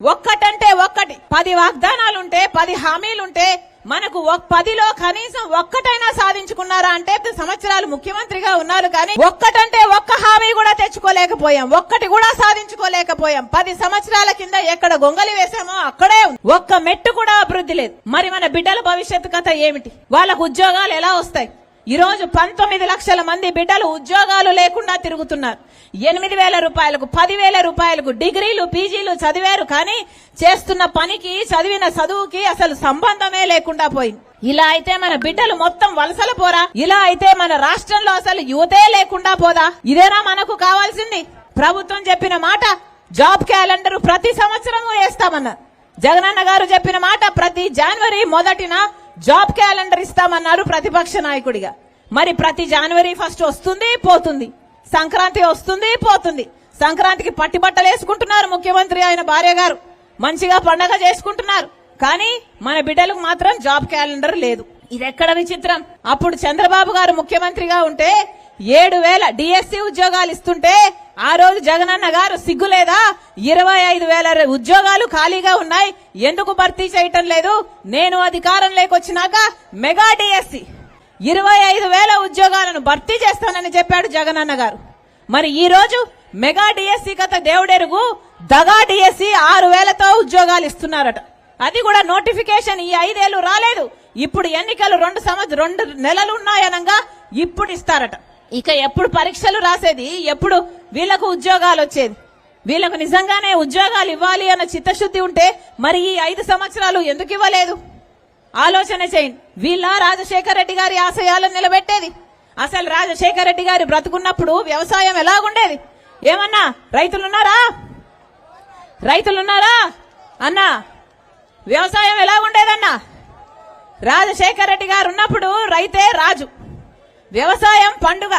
ఒక్కటంటే ఒక్కటి 10 వాగ్దానాలుంటే 10 హామీలుంటే మనకు 10లో కనీసం ఒక్కటైనా సాధించుకున్నారా అంటే సంవత్సరాలు ముఖ్యమంత్రిగా ఉన్నారు కానీ ఒక్కటంటే ఒక్క హామీ కూడా తెచ్చుకోలేకపోయాం, ఒక్కటి కూడా సాధించుకోలేకపోయాం. 10 సంవత్సరాల కింద ఎక్కడ గొంగలి వేసామో అక్కడే ఒక్క మెట్టు కూడా అభివృద్ధి లేదు. మరి మన బిడ్డల భవిష్యత్తు కథ ఏమిటి? వాళ్ళకు ఉద్యోగాలు ఎలా వస్తాయి? ఈ రోజు 19 లక్షల మంది బిడ్డలు ఉద్యోగాలు లేకుండా తిరుగుతున్నారు. 8,000 రూపాయలకు 10,000 రూపాయలకు డిగ్రీలు పీజీలు చదివారు కానీ చేస్తున్న పనికి చదివిన చదువుకి అసలు సంబంధమే లేకుండా పోయింది. ఇలా అయితే మన బిడ్డలు మొత్తం వలసల పోరా? ఇలా అయితే మన రాష్ట్రంలో అసలు యువతే లేకుండా పోదా? ఇదేనా మనకు కావాల్సింది? ప్రభుత్వం చెప్పిన మాట జాబ్ క్యాలెండర్ ప్రతి సంవత్సరము వేస్తామన్నారు. జగనన్న గారు చెప్పిన మాట ప్రతి జనవరి 1న జాబ్ క్యాలెండర్ ఇస్తామన్నారు ప్రతిపక్ష నాయకుడిగా. మరి ప్రతి జనవరి 1 వస్తుంది పోతుంది, సంక్రాంతి వస్తుంది పోతుంది. సంక్రాంతికి పట్టిబట్టలు వేసుకుంటున్నారు ముఖ్యమంత్రి ఆయన భార్య గారు, మంచిగా పండగ చేసుకుంటున్నారు. కానీ మన బిడ్డలకు మాత్రం జాబ్ క్యాలెండర్ లేదు. ఇది ఎక్కడ విచిత్రం? అప్పుడు చంద్రబాబు గారు ముఖ్యమంత్రిగా ఉంటే 7,000 డిఎస్సి ఉద్యోగాలు ఇస్తుంటే ఆ రోజు జగనన్న గారు సిగ్గులేదా, 25,000 ఉద్యోగాలు ఖాళీగా ఉన్నాయి, ఎందుకు భర్తీ చేయటం లేదు? నేను అధికారం లేకొచ్చినాక మెగా డిఎస్సి 25,000 ఉద్యోగాలను భర్తీ చేస్తానని చెప్పాడు జగనన్న గారు. మరి ఈ రోజు మెగా డిఎస్సి కథ దేవుడెరుగు, దగా డిఎస్సి 6,000తో ఉద్యోగాలు ఇస్తున్నారట. అది కూడా నోటిఫికేషన్ ఈ 5 ఏళ్లు రాలేదు. ఇప్పుడు ఎన్నికలు 2 నెలలు ఉన్నాయనగా ఇప్పుడు ఇస్తారట. ఇక ఎప్పుడు పరీక్షలు రాసేది, ఎప్పుడు వీళ్లకు ఉద్యోగాలు వచ్చేది? వీళ్లకు నిజంగానే ఉద్యోగాలు ఇవ్వాలి అన్న చిత్తశుద్ధి ఉంటే మరి ఈ 5 సంవత్సరాలు ఎందుకు ఇవ్వలేదు? ఆలోచన చేయండి. వీళ్ళ రాజశేఖర రెడ్డి గారి ఆశయాలను నిలబెట్టేది? అసలు రాజశేఖర రెడ్డి గారి బ్రతుకున్నప్పుడు వ్యవసాయం ఎలాగుండేది? ఏమన్నా రైతులున్నారా? రైతులున్నారా అన్నా? వ్యవసాయం ఎలాగుండేదన్నా? రాజశేఖర రెడ్డి గారు ఉన్నప్పుడు రైతే రాజు, వ్యవసాయం పండుగ.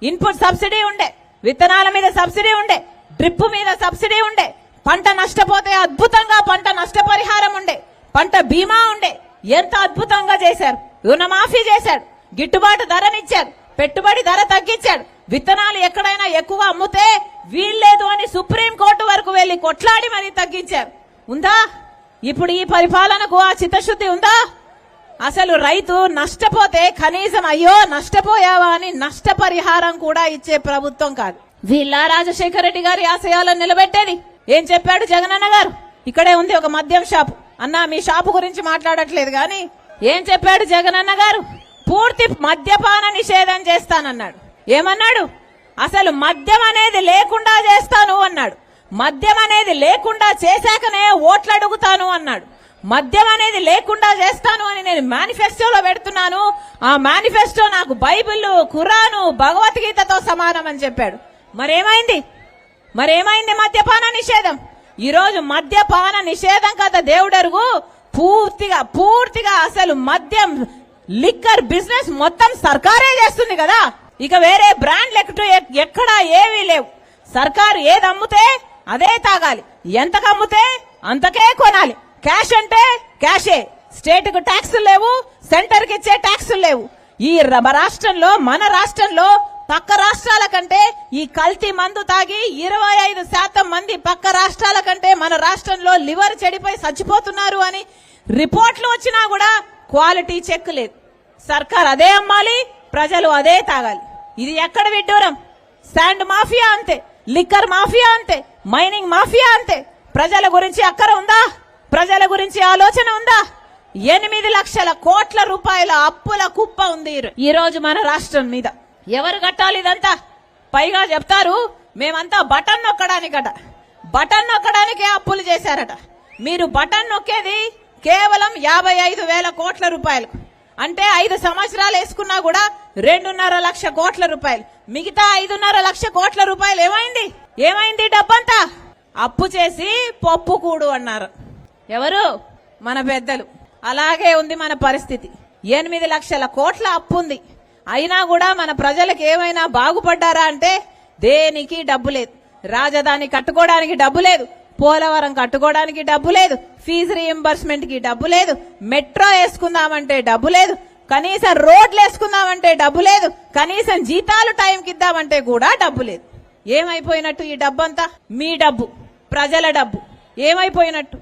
ఇన్పుట్ సబ్సిడీ ఉండే, విత్తనాల మీద సబ్సిడీ ఉండే, డ్రిప్ మీద సబ్సిడీ ఉండే, పంట నష్టపోతే అద్భుతంగా పంట నష్టపరిహారం ఉండే, పంట బీమా ఉండే. ఎంత అద్భుతంగా చేశారు. రుణమాఫీ చేశాడు, గిట్టుబాటు ధరనిచ్చారు, పెట్టుబడి ధర తగ్గించాడు. విత్తనాలు ఎక్కడైనా ఎక్కువ అమ్ముతే వీల్లేదు అని సుప్రీంకోర్టు వరకు వెళ్లి కొట్లాడి మరీ తగ్గించారు. ఉందా ఇప్పుడు ఈ పరిపాలనకు ఆ చిత్తశుద్ధి ఉందా? అసలు రైతు నష్టపోతే కనీసం అయ్యో నష్టపోయావా అని నష్టపరిహారం కూడా ఇచ్చే ప్రభుత్వం కాదు. వీళ్ళ రాజశేఖర రెడ్డి గారి ఆశయాలను నిలబెట్టేది? ఏం చెప్పాడు జగనన్న గారు? ఇక్కడే ఉంది ఒక మద్యం షాపు. అన్నా మీ షాపు గురించి మాట్లాడట్లేదు గాని ఏం చెప్పాడు జగనన్న గారు? పూర్తి మద్యపాన నిషేధం చేస్తానన్నాడు. ఏమన్నాడు? అసలు మద్యం అనేది లేకుండా చేస్తాను అన్నాడు. మద్యం అనేది లేకుండా చేశాకనే ఓట్లు అడుగుతాను అన్నాడు. మద్యం అనేది లేకుండా చేస్తాను అని నేను మేనిఫెస్టోలో పెడుతున్నాను. ఆ మేనిఫెస్టో నాకు బైబిల్, ఖురాను, భగవద్గీతతో సమానం అని చెప్పాడు. మరేమైంది మద్యపాన నిషేధం? ఈ రోజు మద్యపాన నిషేధం కదా దేవుడెరుగు. పూర్తిగా అసలు మద్యం లిక్కర్ బిజినెస్ మొత్తం సర్కారే చేస్తుంది కదా. ఇక వేరే బ్రాండ్లు ఎక్కడా ఏవీ లేవు. సర్కారు ఏది అమ్ముతే అదే తాగాలి, ఎంతకు అమ్ముతే అంతకే కొనాలి. క్యాష్ అంటే క్యాషే. స్టేట్ కు ట్యాక్సులు లేవు, సెంటర్ కి ఇచ్చే ట్యాక్సులు లేవు. ఈ రాష్ట్రంలో, మన రాష్ట్రంలో పక్క రాష్ట్రాల కంటే ఈ కల్తీ మందు తాగి 25% మంది పక్క రాష్ట్రాల కంటే మన రాష్ట్రంలో లివర్ చెడిపోయి చచ్చిపోతున్నారు అని రిపోర్ట్లు వచ్చినా కూడా క్వాలిటీ చెక్ లేదు. సర్కార్ అదే అమ్మాలి, ప్రజలు అదే తాగాలి. ఇది ఎక్కడ విడ్డూరం? శాండ్ మాఫియా అంతే, లిక్కర్ మాఫియా అంతే, మైనింగ్ మాఫియా అంతే. ప్రజల గురించి అక్కర ఉందా? ప్రజల గురించి ఆలోచన ఉందా? 8 లక్షల కోట్ల రూపాయల అప్పుల కుప్ప ఉంది ఈ రోజు మన రాష్ట్రం మీద. ఎవరు కట్టాలి ఇదంతా? పైగా చెప్తారు మేమంతా బటన్ నొక్కడానికట. బటన్ నొక్కడానికే అప్పులు చేశారట. మీరు బటన్ నొక్కేది కేవలం 55,000 కోట్ల రూపాయలు. అంటే 5 సంవత్సరాలు వేసుకున్నా కూడా 2.5 లక్ష కోట్ల రూపాయలు. మిగతా 5.5 లక్ష కోట్ల రూపాయలు ఏమైంది డబ్బంతా? అప్పు చేసి పప్పు కూడు అన్నారు ఎవరు? మన పెద్దలు. అలాగే ఉంది మన పరిస్థితి. 8 లక్షల కోట్ల అప్పు ఉంది. అయినా కూడా మన ప్రజలకు ఏమైనా బాగుపడ్డారా అంటే దేనికి డబ్బు లేదు. రాజధాని కట్టుకోవడానికి డబ్బు లేదు, పోలవరం కట్టుకోవడానికి డబ్బు లేదు, ఫీజు రీఎంబర్స్మెంట్ కి డబ్బు లేదు, మెట్రో వేసుకుందామంటే డబ్బు లేదు, కనీసం రోడ్లు వేసుకుందామంటే డబ్బు లేదు, కనీసం జీతాలు టైంకి ఇద్దామంటే కూడా డబ్బు లేదు. ఏమైపోయినట్టు ఈ డబ్బంతా? మీ డబ్బు, ప్రజల డబ్బు. ఏమైపోయినట్టు?